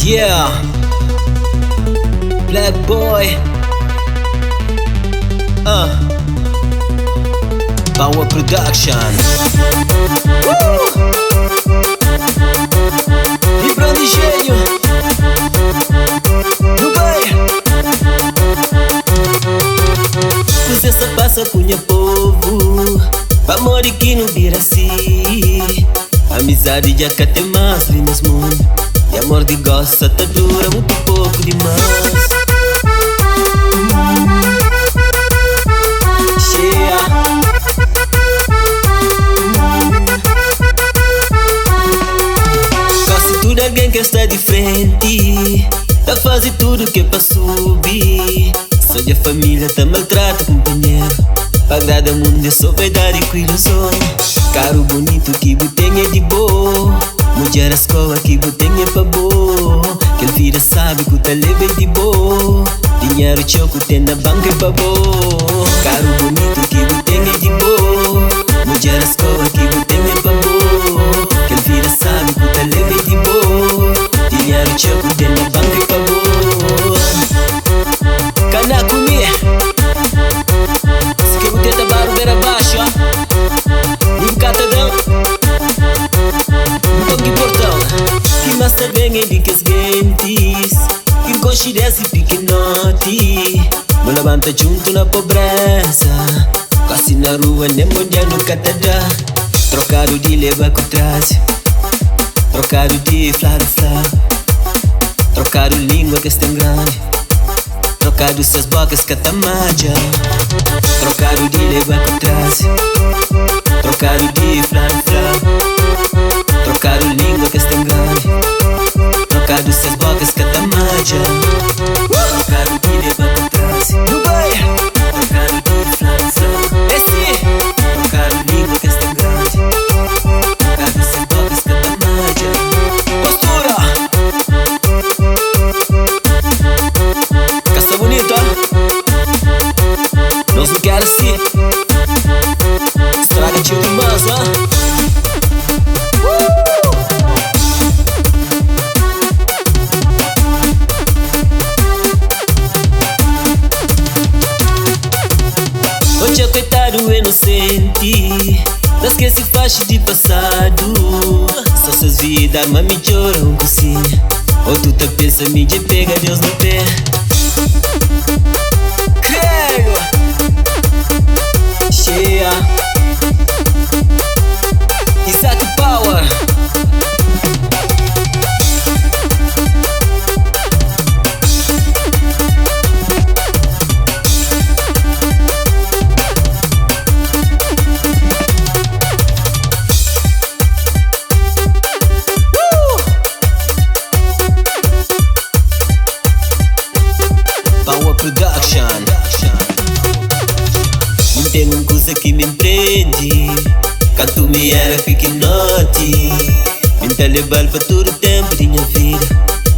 Yeah, Black Boy. Power Production. Vibra de gênio. No bairro. Essa passa cunha povo. Amor que não vira assim. Amizade já cá tem mais lindas mundo. E amor de gosta tá dura muito pouco demais. Cheia. Quase tudo alguém que está de frente. Tá fazendo tudo que é pra subir. Só de família tá maltrata companheiro. Pra agradar o mundo é só vaidade com ilusão. Caro bonito que botem é de boa. Mulher a escola que botem é pra boa. Quem vira sabe que o talebe é de boa. Dinheiro choco tem na banca é pra boa. Caro bonito que botem é de boa. Mulher a escola que botem é pra boa. Quem vira sabe que o talebe é de boa. Dinheiro choco tem na banca é pra boa. Cana comigo. Se que eu tenta barbeira abaixo, nem catadão. Massa bem é de que as gentes. Quem conhece pequenote. Não levanta junto na pobreza. Quase na rua nem mundial nunca te dá. Trocado de leva com trás. Trocado de flaro. Trocado língua que está grande. Trocado essas bocas que tá maja. Trocado de leva com trás. Trocado de flaro. Trocado língua que está grande. Trocado essas bocas que tá maja. Trocado de leva pra trás. Dubai. Trocado de flaro. Esse. Trocado língua que está grande. Trocado essas bocas que tá maja. Postura. Caça bonita. Nós não quer assim. Estraga tio de massa. Hoje coitado inocente, das que se faz de passado. Só suas vidas, mas me choram cozinha. Ou tu tá pensa, me de pega Deus no pé. Creio. Cheia. Isaac Power. Power Production. Não tem uma coisa que me empreende. Quando me era pequenote, me tá levando pra todo o tempo de minha vida.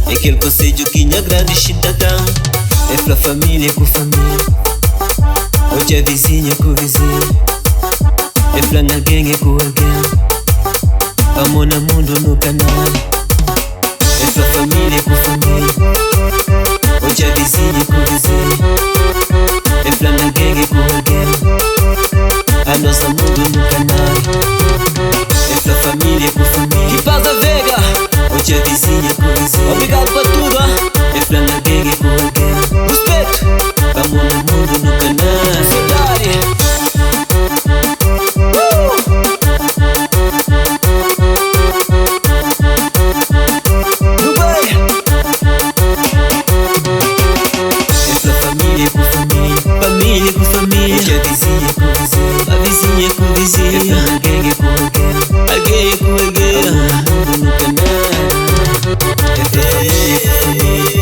É aquele conselho que minha grande cidadão. É pra família com família. Hoje é vizinha com vizinha. É pra alguém é com alguém. Amor no mundo no canal. É pra família com família. Hoje é vizinha com vizinha. É pra alguém é com alguém. A nossa mundo no canal. É pra família com família. Que passa Vega. Hoje é vizinha com vizinha. Obrigado por tudo, É pra alguém é com alguém. Respeito. Amor no mundo no canal. Saudade. Família com família. Hoje é vizinha com vizinha. A vizinha com vizinha. Alguém é com alguém. Alguém é com alguém. Amor no canal. É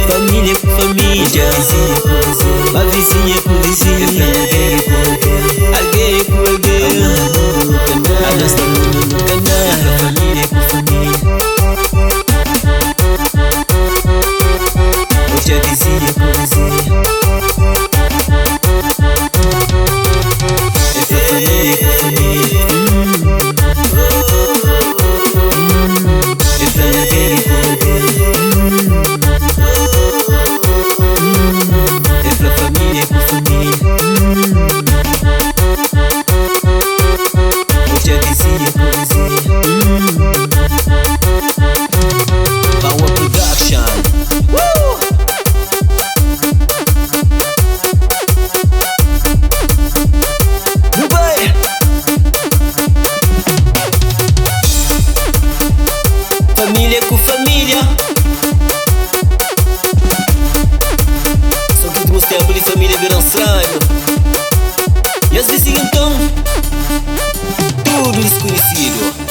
família com família. Hoje é vizinha com vizinha. A vizinha com vizinha. Alguém é com alguém. Alguém é com alguém. Amor no canal. A nossa mundo no canal. Família com família. Hoje é vizinha com vizinha. Família com família. If I never get família com família. Só que últimos tempos de família viram estranho. E assim então tudo desconhecido.